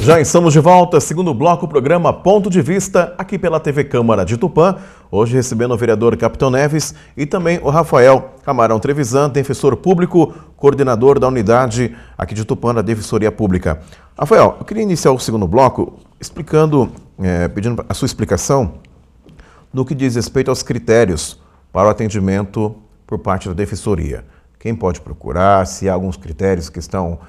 Já estamos de volta, segundo bloco, programa Ponto de Vista, aqui pela TV Câmara de Tupã. Hoje recebendo o vereador Capitão Neves e também o Rafael Camarão Trevisan, defensor público, coordenador da unidade aqui de Tupã, da Defensoria Pública. Rafael, eu queria iniciar o segundo bloco explicando, pedindo a sua explicação no que diz respeito aos critérios para o atendimento por parte da Defensoria. Quem pode procurar, se há alguns critérios, questão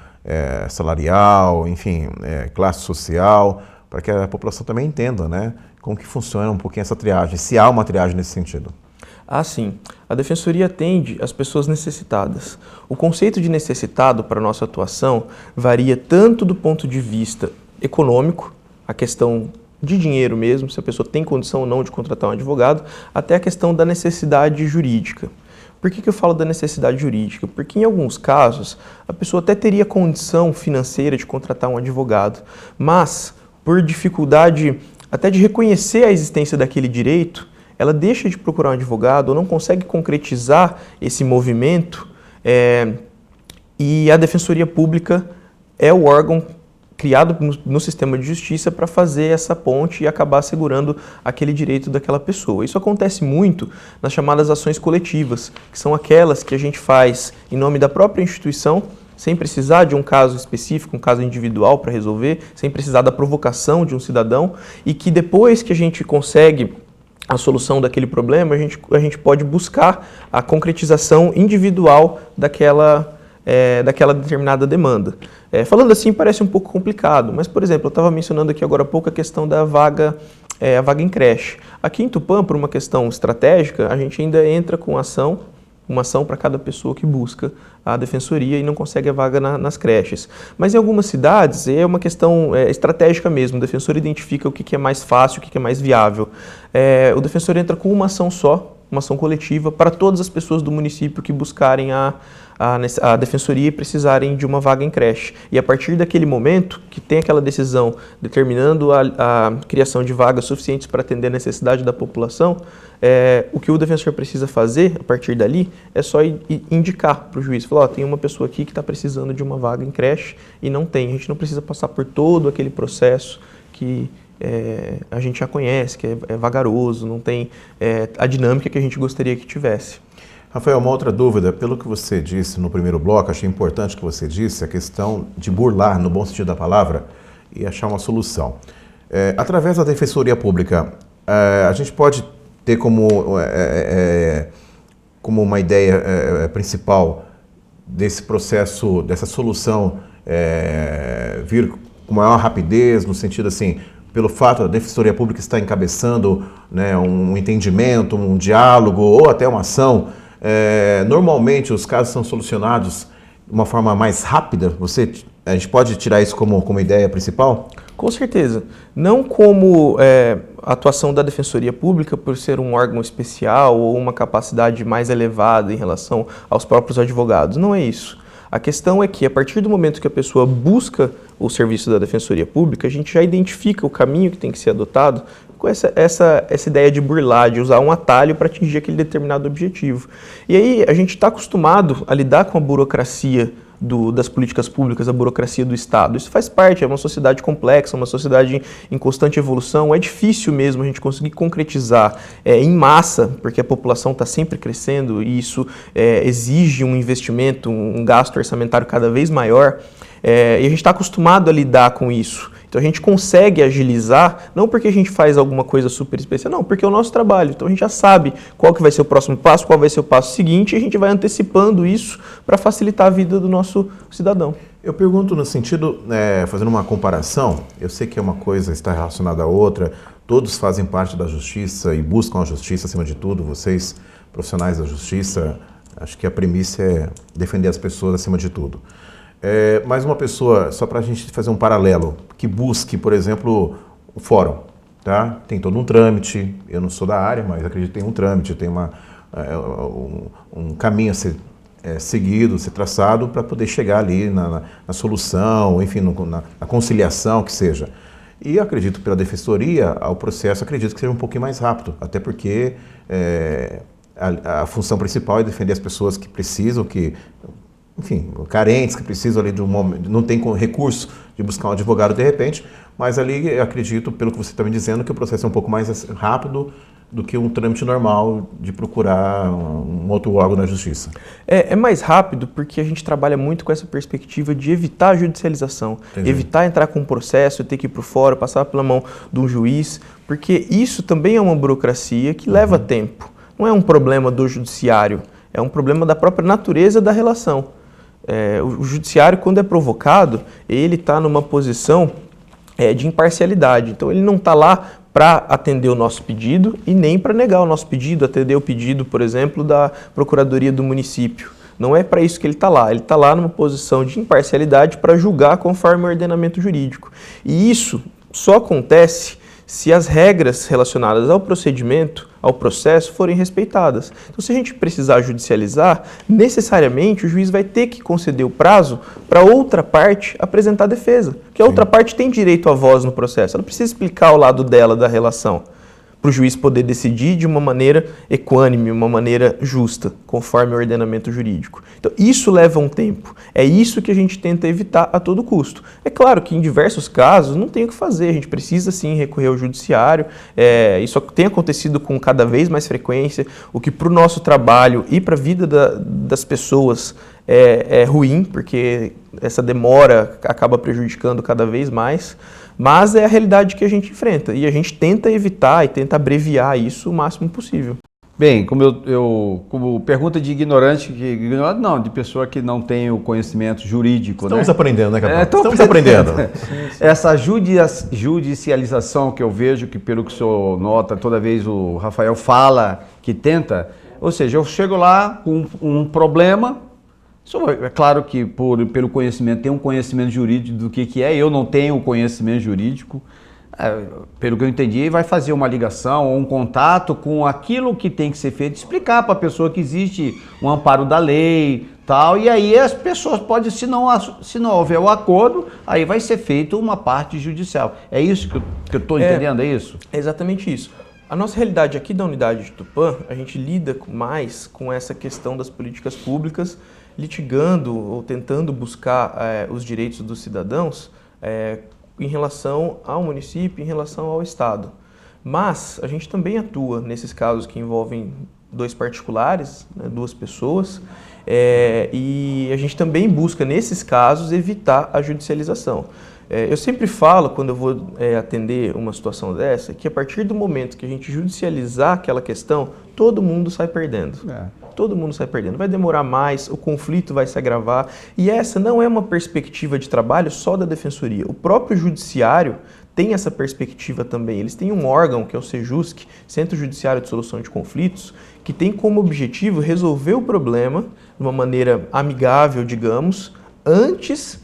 salarial, enfim, classe social, para que a população também entenda, né, como que funciona um pouquinho essa triagem, se há uma triagem nesse sentido. Ah, sim. A Defensoria atende as pessoas necessitadas. O conceito de necessitado para a nossa atuação varia tanto do ponto de vista econômico, a questão de dinheiro mesmo, se a pessoa tem condição ou não de contratar um advogado, até a questão da necessidade jurídica. Por que eu falo da necessidade jurídica? Porque em alguns casos a pessoa até teria condição financeira de contratar um advogado, mas por dificuldade até de reconhecer a existência daquele direito, ela deixa de procurar um advogado ou não consegue concretizar esse movimento, e a Defensoria Pública é o órgão criado no sistema de justiça para fazer essa ponte e acabar assegurando aquele direito daquela pessoa. Isso acontece muito nas chamadas ações coletivas, que são aquelas que a gente faz em nome da própria instituição, sem precisar de um caso específico, um caso individual para resolver, sem precisar da provocação de um cidadão, e que depois que a gente consegue a solução daquele problema, a gente pode buscar a concretização individual daquela determinada demanda. Falando assim parece um pouco complicado, mas, por exemplo, eu estava mencionando aqui agora há pouco a questão da vaga, a vaga em creche. Aqui em Tupã, por uma questão estratégica, a gente ainda entra com uma ação para cada pessoa que busca a defensoria e não consegue a vaga nas creches. Mas em algumas cidades é uma questão estratégica mesmo, o defensor identifica o que é mais fácil, o que é mais viável. O defensor entra com uma ação só, uma ação coletiva, para todas as pessoas do município que buscarem a defensoria e precisarem de uma vaga em creche. E a partir daquele momento, que tem aquela decisão determinando a criação de vagas suficientes para atender a necessidade da população, o que o defensor precisa fazer, a partir dali, é só indicar para o juiz. Falar, tem uma pessoa aqui que está precisando de uma vaga em creche e não tem. A gente não precisa passar por todo aquele processo que a gente já conhece, que é vagaroso, não tem a dinâmica que a gente gostaria que tivesse. Rafael, uma outra dúvida, pelo que você disse no primeiro bloco, achei importante que você disse, a questão de burlar, no bom sentido da palavra, e achar uma solução. Através da Defensoria Pública, a gente pode ter como uma ideia principal desse processo, dessa solução vir com maior rapidez, no sentido assim, pelo fato da Defensoria Pública estar encabeçando, né, um entendimento, um diálogo ou até uma ação, normalmente os casos são solucionados de uma forma mais rápida? A gente pode tirar isso como ideia principal? Com certeza. Não como a atuação da Defensoria Pública por ser um órgão especial ou uma capacidade mais elevada em relação aos próprios advogados. Não é isso. A questão é que, a partir do momento que a pessoa busca o serviço da Defensoria Pública, a gente já identifica o caminho que tem que ser adotado com essa ideia de burlar, de usar um atalho para atingir aquele determinado objetivo. E aí a gente está acostumado a lidar com a burocracia das políticas públicas, a burocracia do Estado. Isso faz parte, é uma sociedade complexa, uma sociedade em constante evolução. É difícil mesmo a gente conseguir concretizar em massa, porque a população está sempre crescendo e isso exige um investimento, um gasto orçamentário cada vez maior. E a gente está acostumado a lidar com isso. Então a gente consegue agilizar, não porque a gente faz alguma coisa super especial, não, porque é o nosso trabalho. Então a gente já sabe qual que vai ser o próximo passo, qual vai ser o passo seguinte, e a gente vai antecipando isso para facilitar a vida do nosso cidadão. Eu pergunto no sentido, fazendo uma comparação, eu sei que uma coisa está relacionada à outra, todos fazem parte da justiça e buscam a justiça acima de tudo, vocês, profissionais da justiça, acho que a premissa é defender as pessoas acima de tudo. Mas uma pessoa, só para a gente fazer um paralelo, que busque, por exemplo, o fórum, tá? Tem todo um trâmite, eu não sou da área, mas acredito que tem um trâmite, tem um caminho a ser seguido, ser traçado para poder chegar ali na solução, enfim, na conciliação, que seja. E acredito pela Defensoria, o processo acredito que seja um pouquinho mais rápido, até porque a função principal é defender as pessoas que precisam, que enfim, carentes que precisam ali de um momento, não tem recurso de buscar um advogado de repente, mas ali eu acredito, pelo que você está me dizendo, que o processo é um pouco mais rápido do que um trâmite normal de procurar um outro órgão da justiça. É mais rápido porque a gente trabalha muito com essa perspectiva de evitar a judicialização, Entendi. evitar entrar com um processo, ter que ir para o fórum, passar pela mão de um juiz, porque isso também é uma burocracia que leva tempo. Não é um problema do judiciário, é um problema da própria natureza da relação. O judiciário, quando é provocado, ele está numa posição de imparcialidade. Então, ele não está lá para atender o nosso pedido e nem para negar o nosso pedido, atender o pedido, por exemplo, da Procuradoria do município. Não é para isso que ele está lá. Ele está lá numa posição de imparcialidade para julgar conforme o ordenamento jurídico. E isso só acontece se as regras relacionadas ao procedimento, ao processo, forem respeitadas. Então, se a gente precisar judicializar, necessariamente o juiz vai ter que conceder o prazo para outra parte apresentar a defesa, porque a outra parte tem direito à voz no processo, ela precisa explicar o lado dela da relação, para o juiz poder decidir de uma maneira equânime, uma maneira justa, conforme o ordenamento jurídico. Então, isso leva um tempo. É isso que a gente tenta evitar a todo custo. É claro que em diversos casos não tem o que fazer, a gente precisa sim recorrer ao judiciário, isso tem acontecido com cada vez mais frequência, o que para o nosso trabalho e para a vida das pessoas é ruim, porque essa demora acaba prejudicando cada vez mais. Mas é a realidade que a gente enfrenta e a gente tenta evitar e tenta abreviar isso o máximo possível. Bem, como pergunta de ignorante não, de pessoa que não tem o conhecimento jurídico, Estamos né? aprendendo, né, Capitão? Estamos aprendendo. Essa judicialização que eu vejo, que pelo que o senhor nota, toda vez o Rafael fala que tenta, ou seja, eu chego lá com um problema. É claro que pelo conhecimento, tem um conhecimento jurídico do que é, eu não tenho o conhecimento jurídico, pelo que eu entendi, vai fazer uma ligação ou um contato com aquilo que tem que ser feito, explicar para a pessoa que existe um amparo da lei, tal, e aí as pessoas podem, se não houver o acordo, aí vai ser feito uma parte judicial. É isso que eu estou entendendo, é isso? É exatamente isso. A nossa realidade aqui da unidade de Tupã, a gente lida mais com essa questão das políticas públicas, litigando ou tentando buscar os direitos dos cidadãos em relação ao município, em relação ao Estado. Mas a gente também atua nesses casos que envolvem dois particulares, né, duas pessoas, e a gente também busca, nesses casos, evitar a judicialização. Eu sempre falo, quando eu vou atender uma situação dessa, que a partir do momento que a gente judicializar aquela questão, todo mundo sai perdendo. Todo mundo sai perdendo. Vai demorar mais, o conflito vai se agravar. E essa não é uma perspectiva de trabalho só da Defensoria. O próprio Judiciário tem essa perspectiva também. Eles têm um órgão, que é o CEJUSC, Centro Judiciário de Solução de Conflitos, que tem como objetivo resolver o problema de uma maneira amigável, digamos, antes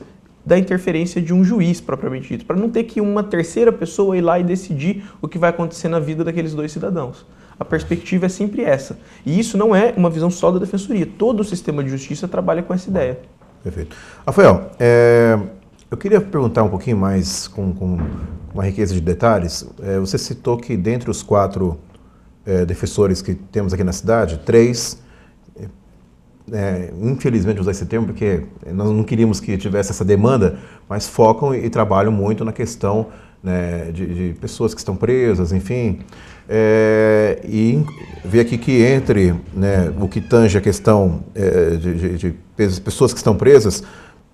da interferência de um juiz, propriamente dito, para não ter que uma terceira pessoa ir lá e decidir o que vai acontecer na vida daqueles dois cidadãos. A perspectiva é sempre essa. E isso não é uma visão só da Defensoria. Todo o sistema de justiça trabalha com essa ideia. Perfeito. Rafael, eu queria perguntar um pouquinho mais, com uma riqueza de detalhes. Você citou que dentre os 4 defensores que temos aqui na cidade, 3, infelizmente usar esse termo porque nós não queríamos que tivesse essa demanda, mas focam e trabalham muito na questão, né, de pessoas que estão presas, enfim. E ver aqui que entre, né, o que tange a questão de pessoas que estão presas,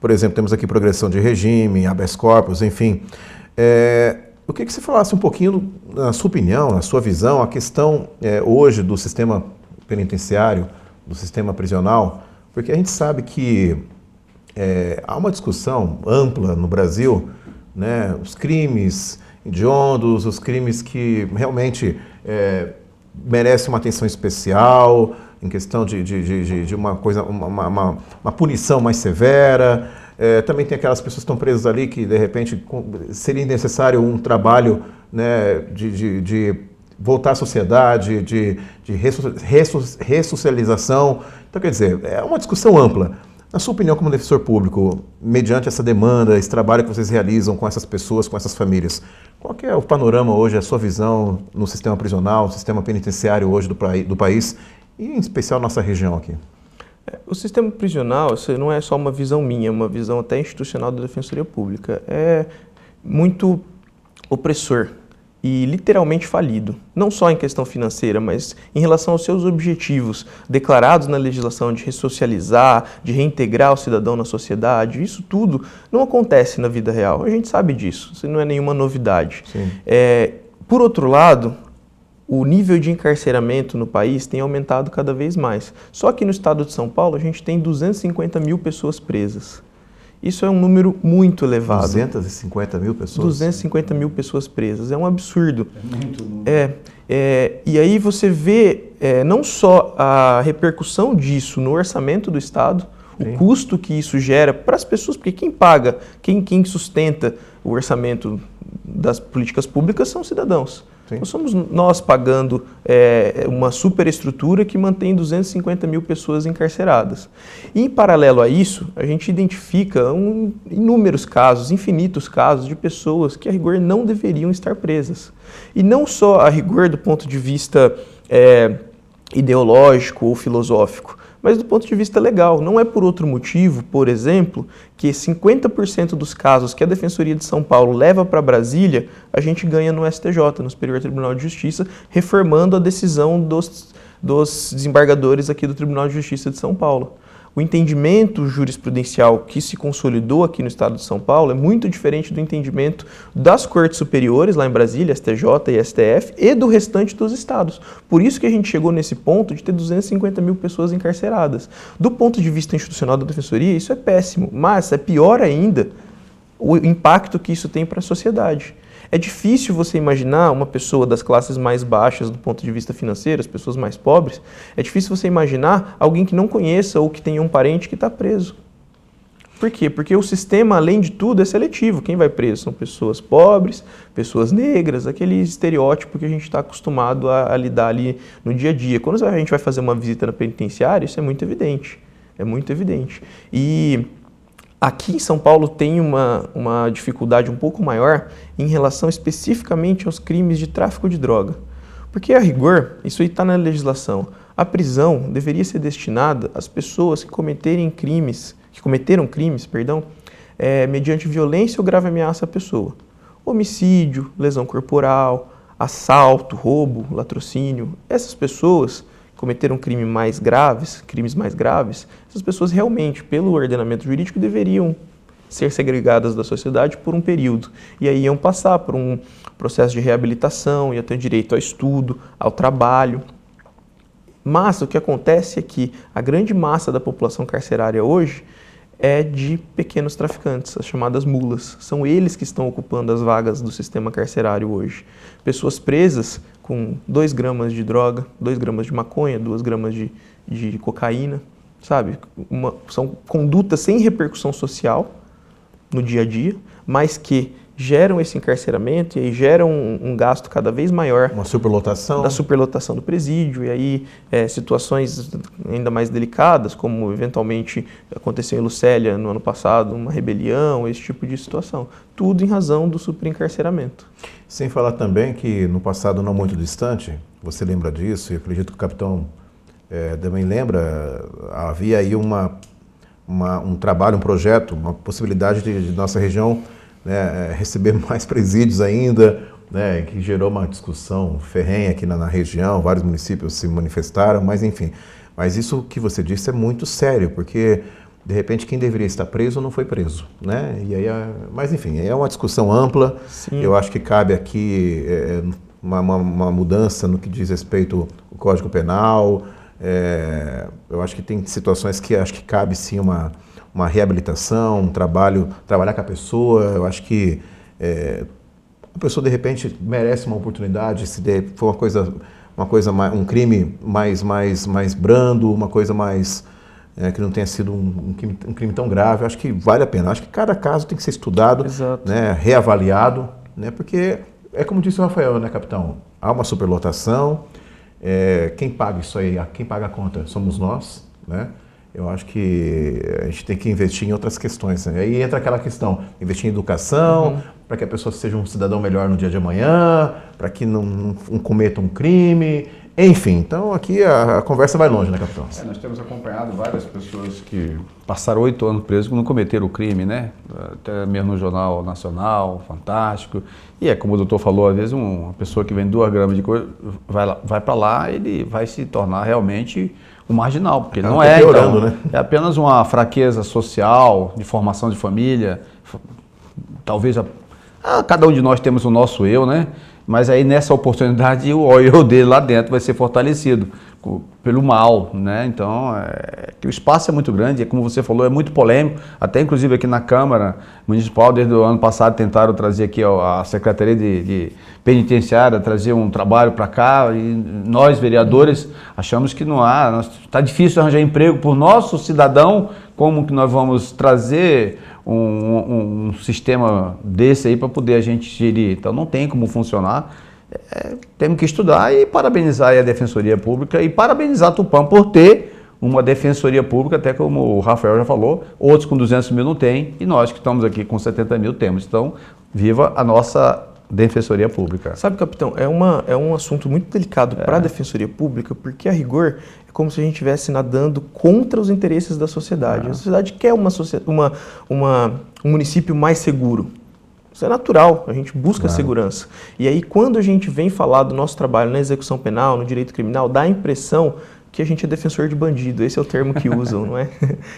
por exemplo, temos aqui progressão de regime, habeas corpus, enfim. Eu queria que você falasse um pouquinho, na sua opinião, na sua visão, a questão hoje do sistema penitenciário, do sistema prisional, porque a gente sabe que há uma discussão ampla no Brasil, né, os crimes hediondos, os crimes que realmente merecem uma atenção especial, em questão de uma coisa, uma punição mais severa. Também tem aquelas pessoas que estão presas ali que, de repente, seria necessário um trabalho, né, de voltar à sociedade, de ressocialização. Então, quer dizer, é uma discussão ampla. Na sua opinião, como defensor público, mediante essa demanda, esse trabalho que vocês realizam com essas pessoas, com essas famílias, qual que é o panorama hoje, a sua visão no sistema prisional, no sistema penitenciário hoje do país, e em especial nossa região aqui? O sistema prisional, isso não é só uma visão minha, é uma visão até institucional da Defensoria Pública. É muito opressor e literalmente falido, não só em questão financeira, mas em relação aos seus objetivos declarados na legislação de ressocializar, de reintegrar o cidadão na sociedade. Isso tudo não acontece na vida real, a gente sabe disso, isso não é nenhuma novidade. Por outro lado, o nível de encarceramento no país tem aumentado cada vez mais. Só que no estado de São Paulo a gente tem 250 mil pessoas presas. Isso é um número muito elevado. 250 mil pessoas? 250 mil pessoas presas. É um absurdo. É muito número. E aí você vê não só a repercussão disso no orçamento do Estado, o custo que isso gera para as pessoas, porque quem paga, quem sustenta o orçamento das políticas públicas são os cidadãos. Não somos nós pagando uma superestrutura que mantém 250 mil pessoas encarceradas. E, em paralelo a isso, a gente identifica inúmeros casos, infinitos casos de pessoas que, a rigor, não deveriam estar presas. E não só a rigor do ponto de vista ideológico ou filosófico, mas do ponto de vista legal. Não é por outro motivo, por exemplo, que 50% dos casos que a Defensoria de São Paulo leva para Brasília, a gente ganha no STJ, no Superior Tribunal de Justiça, reformando a decisão dos desembargadores aqui do Tribunal de Justiça de São Paulo. O entendimento jurisprudencial que se consolidou aqui no estado de São Paulo é muito diferente do entendimento das cortes superiores, lá em Brasília, STJ e STF, e do restante dos estados. Por isso que a gente chegou nesse ponto de ter 250 mil pessoas encarceradas. Do ponto de vista institucional da Defensoria, isso é péssimo, mas é pior ainda o impacto que isso tem para a sociedade. É difícil você imaginar uma pessoa das classes mais baixas do ponto de vista financeiro, as pessoas mais pobres, é difícil você imaginar alguém que não conheça ou que tenha um parente que está preso. Por quê? Porque o sistema, além de tudo, é seletivo. Quem vai preso são pessoas pobres, pessoas negras, aquele estereótipo que a gente está acostumado a lidar ali no dia a dia. Quando a gente vai fazer uma visita na penitenciária, isso é muito evidente. É muito evidente. E aqui em São Paulo tem uma dificuldade um pouco maior em relação especificamente aos crimes de tráfico de droga. Porque, a rigor, isso aí está na legislação, a prisão deveria ser destinada às pessoas que cometeram crimes, mediante violência ou grave ameaça à pessoa. Homicídio, lesão corporal, assalto, roubo, latrocínio. Essas pessoas cometeram crimes mais graves, essas pessoas realmente, pelo ordenamento jurídico, deveriam ser segregadas da sociedade por um período. E aí iam passar por um processo de reabilitação, iam ter direito ao estudo, ao trabalho. Mas o que acontece é que a grande massa da população carcerária hoje é de pequenos traficantes, as chamadas mulas. São eles que estão ocupando as vagas do sistema carcerário hoje. Pessoas presas com 2 gramas de droga, 2 gramas de maconha, 2 gramas de cocaína, sabe? São condutas sem repercussão social no dia a dia, mas que geram esse encarceramento e aí geram um gasto cada vez maior. Uma superlotação. Da superlotação do presídio, e aí situações ainda mais delicadas, como eventualmente aconteceu em Lucélia no ano passado, uma rebelião, esse tipo de situação. Tudo em razão do superencarceramento. Sem falar também que no passado não muito distante, você lembra disso, e acredito que o capitão também lembra, havia aí um trabalho, um projeto, uma possibilidade de nossa região receber mais presídios ainda, que gerou uma discussão ferrenha aqui na região, vários municípios se manifestaram, mas enfim. Mas isso que você disse é muito sério, porque de repente quem deveria estar preso não foi preso, E aí, mas enfim, é uma discussão ampla. Sim. Eu acho que cabe aqui uma mudança no que diz respeito ao Código Penal. Eu acho que tem situações que acho que cabe sim uma reabilitação, trabalhar com a pessoa. Eu acho que a pessoa de repente merece uma oportunidade, se for um crime mais brando, uma coisa mais que não tenha sido um crime tão grave. Eu acho que vale a pena. Eu acho que cada caso tem que ser estudado, reavaliado, porque é como disse o Rafael, capitão? Há uma superlotação. Quem paga isso aí? Quem paga a conta? Somos nós, Eu acho que a gente tem que investir em outras questões. Aí entra aquela questão, investir em educação, para que a pessoa seja um cidadão melhor no dia de amanhã, para que não cometa um crime, Enfim, então aqui a conversa vai longe, né, capitão? Nós temos acompanhado várias pessoas que passaram 8 anos presos que não cometeram o crime, né? Até mesmo no Jornal Nacional, Fantástico. E é como o doutor falou, às vezes uma pessoa que vende 2 gramas de coisa, vai para lá, ele vai se tornar realmente um marginal, porque não é, piorando, então, né? É apenas uma fraqueza social, de formação de família, talvez cada um de nós temos o nosso eu, né? Mas aí nessa oportunidade o eu dele lá dentro vai ser fortalecido pelo mal, né? Então, que o espaço é muito grande, como você falou, é muito polêmico. Até inclusive aqui na Câmara Municipal, desde o ano passado, tentaram trazer aqui a Secretaria de Penitenciária, trazer um trabalho para cá, e nós, vereadores, achamos que não há, está difícil arranjar emprego por nosso cidadão, como que nós vamos trazer um sistema desse aí para poder a gente gerir? Então não tem como funcionar. Temos que estudar e parabenizar aí a Defensoria Pública e parabenizar a Tupã por ter uma Defensoria Pública, até como o Rafael já falou, outros com 200 mil não tem, e nós que estamos aqui com 70 mil temos. Então, viva a nossa Defensoria Pública. Sabe, capitão, é um assunto muito delicado para a Defensoria Pública, porque a rigor é como se a gente estivesse nadando contra os interesses da sociedade. A sociedade quer um município mais seguro. Isso é natural, a gente busca segurança. E aí, quando a gente vem falar do nosso trabalho na execução penal, no direito criminal, dá a impressão que a gente é defensor de bandido, esse é o termo que usam, não é?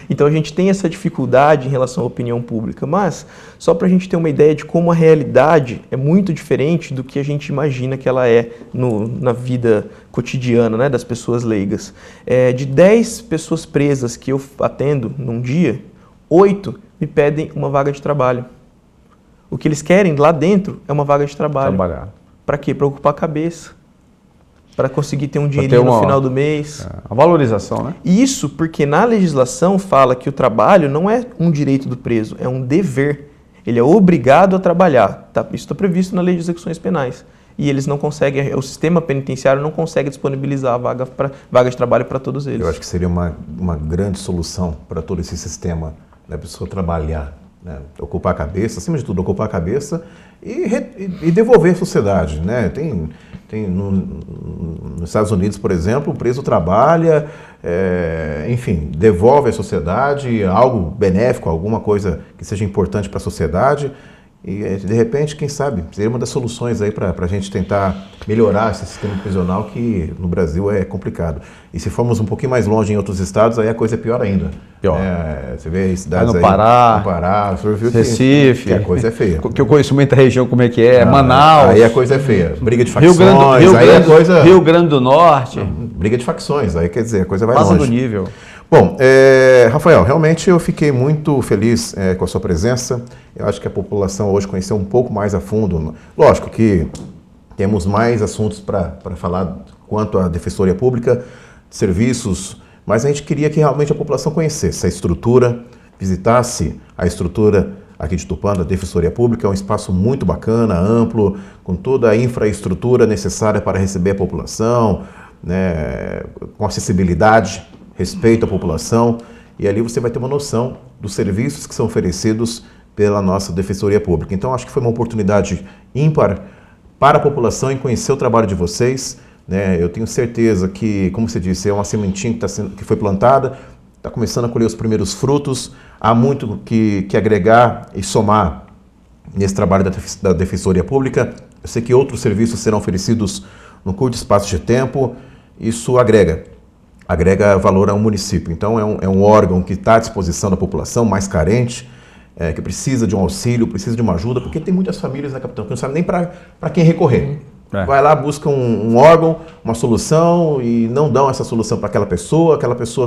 Então a gente tem essa dificuldade em relação à opinião pública, mas só para a gente ter uma ideia de como a realidade é muito diferente do que a gente imagina que ela é na vida cotidiana, né, das pessoas leigas. De 10 pessoas presas que eu atendo num dia, 8 me pedem uma vaga de trabalho. O que eles querem lá dentro é uma vaga de trabalho. Para quê? Para ocupar a cabeça. Para conseguir ter um dinheirinho no final do mês. A valorização, né? Isso porque na legislação fala que o trabalho não é um direito do preso, é um dever. Ele é obrigado a trabalhar. Isso está previsto na lei de execuções penais. E eles não conseguem, o sistema penitenciário não consegue disponibilizar vaga de trabalho para todos eles. Eu acho que seria uma grande solução para todo esse sistema, né? A pessoa trabalhar, né? Ocupar a cabeça, acima de tudo, ocupar a cabeça e devolver à sociedade, né? Nos Estados Unidos, por exemplo, o preso trabalha, enfim, devolve à sociedade algo benéfico, alguma coisa que seja importante para a sociedade. E, de repente, quem sabe, seria uma das soluções aí para a gente tentar melhorar esse sistema prisional que no Brasil é complicado. E se formos um pouquinho mais longe em outros estados, aí a coisa é pior ainda. Pior. Você vê cidades no aí, Pará, no Pará, Recife, que a coisa é feia. Que eu conheço muita região como é que é, Manaus. Aí a coisa é feia. Briga de facções, Rio Grande do Norte. Briga de facções, aí quer dizer, a coisa vai Passa longe. do nível. Bom, Rafael, realmente eu fiquei muito feliz com a sua presença. Eu acho que a população hoje conheceu um pouco mais a fundo. Lógico que temos mais assuntos para falar quanto à Defensoria Pública, serviços, mas a gente queria que realmente a população conhecesse a estrutura, visitasse a estrutura aqui de Tupã, da Defensoria Pública. É um espaço muito bacana, amplo, com toda a infraestrutura necessária para receber a população, né, com acessibilidade, respeito à população, e ali você vai ter uma noção dos serviços que são oferecidos pela nossa Defensoria Pública. Então, acho que foi uma oportunidade ímpar para a população em conhecer o trabalho de vocês, né? Eu tenho certeza que, como você disse, é uma sementinha que foi plantada, está começando a colher os primeiros frutos, há muito que agregar e somar nesse trabalho da Defensoria Pública. Eu sei que outros serviços serão oferecidos no curto espaço de tempo, isso agrega valor ao município. Então é um órgão que está à disposição da população mais carente, que precisa de um auxílio, precisa de uma ajuda, porque tem muitas famílias, né, capitão, que não sabem nem para quem recorrer. Vai lá, busca um órgão, uma solução e não dão essa solução para aquela pessoa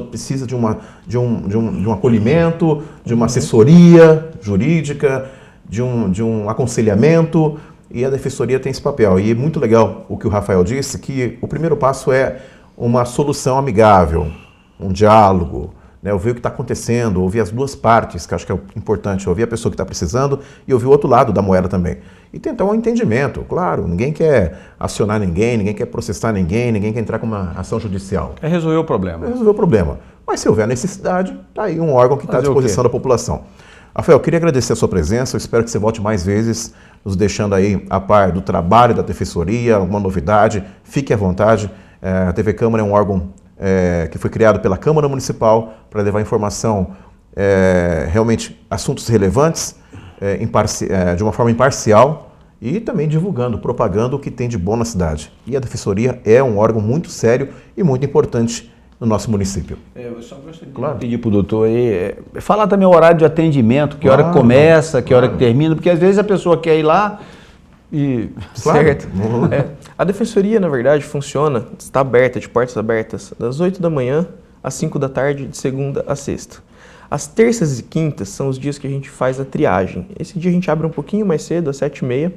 precisa de um acolhimento, de uma assessoria jurídica, de um aconselhamento, e a Defensoria tem esse papel. E é muito legal o que o Rafael disse, que o primeiro passo é uma solução amigável, um diálogo, né? Ouvir o que está acontecendo, ouvir as duas partes, que acho que é importante, ouvir a pessoa que está precisando e ouvir o outro lado da moeda também. E tentar um entendimento, claro, ninguém quer acionar ninguém quer processar ninguém quer entrar com uma ação judicial. É resolver o problema. É resolver o problema. Mas se houver necessidade, está aí um órgão que está à disposição da população. Rafael, eu queria agradecer a sua presença, eu espero que você volte mais vezes, nos deixando aí a par do trabalho da Defensoria, alguma novidade, fique à vontade. A TV Câmara é um órgão que foi criado pela Câmara Municipal para levar informação, realmente assuntos relevantes, de uma forma imparcial e também divulgando, propagando o que tem de bom na cidade. E a Defensoria é um órgão muito sério e muito importante no nosso município. Eu só gostaria de pedir para o doutor aí, falar também o horário de atendimento, que hora que começa, que hora que termina, porque às vezes a pessoa quer ir lá e... Certo. A Defensoria, na verdade, funciona, está aberta, de portas abertas, das 8 da manhã às 5 da tarde, de segunda a sexta. As terças e quintas são os dias que a gente faz a triagem. Esse dia a gente abre um pouquinho mais cedo, às 7h30,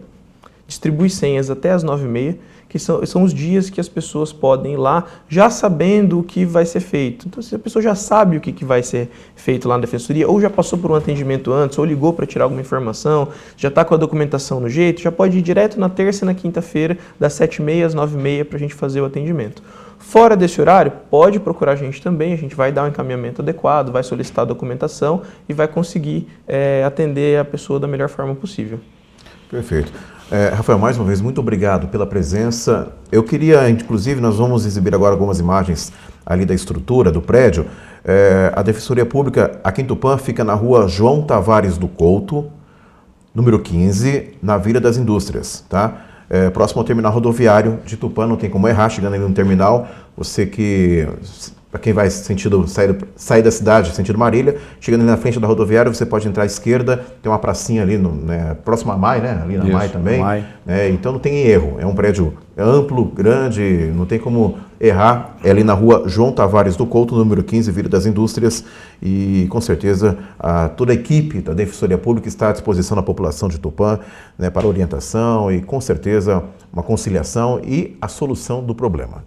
distribui senhas até às 9h30, que são os dias que as pessoas podem ir lá já sabendo o que vai ser feito. Então, se a pessoa já sabe o que vai ser feito lá na Defensoria, ou já passou por um atendimento antes, ou ligou para tirar alguma informação, já está com a documentação no jeito, já pode ir direto na terça e na quinta-feira, das 7h30 às 9h30, para a gente fazer o atendimento. Fora desse horário, pode procurar a gente também, a gente vai dar um encaminhamento adequado, vai solicitar a documentação e vai conseguir atender a pessoa da melhor forma possível. Perfeito. Rafael, mais uma vez, muito obrigado pela presença. Eu queria, inclusive, nós vamos exibir agora algumas imagens ali da estrutura do prédio. A Defensoria Pública aqui em Tupã fica na rua João Tavares do Couto, número 15, na Vila das Indústrias, tá? Próximo ao terminal rodoviário de Tupã, não tem como errar, chegando ali no terminal, você que... Para quem vai sair da cidade, sentido Marília, chegando ali na frente da rodoviária, você pode entrar à esquerda, tem uma pracinha ali, próximo à MAI, né? Ali na MAI também. Então não tem erro, é um prédio amplo, grande, não tem como errar. É ali na rua João Tavares do Couto, número 15, Vila das Indústrias. E com certeza toda a equipe da Defensoria Pública está à disposição da população de Tupã, né, para orientação e com certeza uma conciliação e a solução do problema.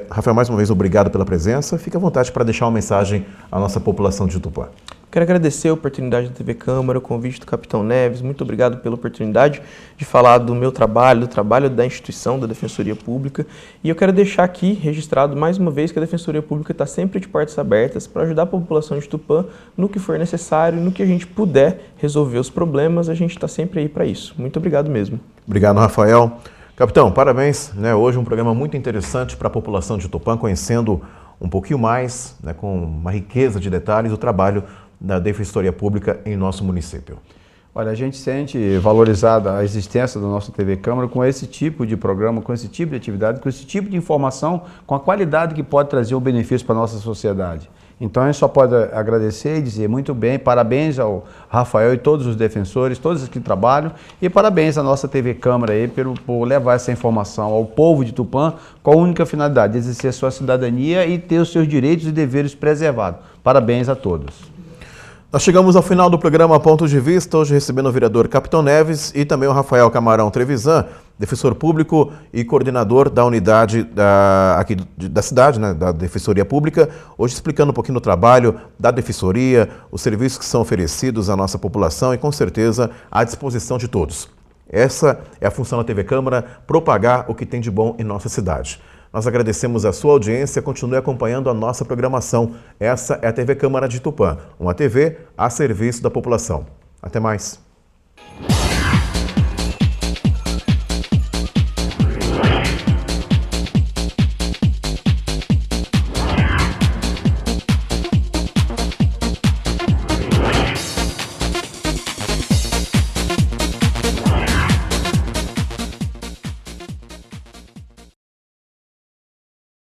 Rafael, mais uma vez, obrigado pela presença. Fique à vontade para deixar uma mensagem à nossa população de Tupã. Quero agradecer a oportunidade da TV Câmara, o convite do Capitão Neves. Muito obrigado pela oportunidade de falar do meu trabalho, do trabalho da instituição, da Defensoria Pública. E eu quero deixar aqui registrado mais uma vez que a Defensoria Pública está sempre de portas abertas para ajudar a população de Tupã no que for necessário, no que a gente puder resolver os problemas, a gente está sempre aí para isso. Muito obrigado mesmo. Obrigado, Rafael. Capitão, parabéns, né? Hoje um programa muito interessante para a população de Tupã, conhecendo um pouquinho mais, né, com uma riqueza de detalhes, o trabalho da Defensoria Pública em nosso município. Olha, a gente sente valorizada a existência da nossa TV Câmara com esse tipo de programa, com esse tipo de atividade, com esse tipo de informação, com a qualidade que pode trazer um benefício para a nossa sociedade. Então a gente só pode agradecer e dizer muito bem, parabéns ao Rafael e todos os defensores, todos os que trabalham, e parabéns à nossa TV Câmara aí por levar essa informação ao povo de Tupã com a única finalidade de exercer a sua cidadania e ter os seus direitos e deveres preservados. Parabéns a todos. Nós chegamos ao final do programa Ponto de Vista, hoje recebendo o vereador Capitão Neves e também o Rafael Camarão Trevisan, defensor público e coordenador da unidade aqui da cidade, né, da Defensoria Pública, hoje explicando um pouquinho do trabalho da Defensoria, os serviços que são oferecidos à nossa população e com certeza à disposição de todos. Essa é a função da TV Câmara, propagar o que tem de bom em nossa cidade. Nós agradecemos a sua audiência, continue acompanhando a nossa programação. Essa é a TV Câmara de Tupã, uma TV a serviço da população. Até mais.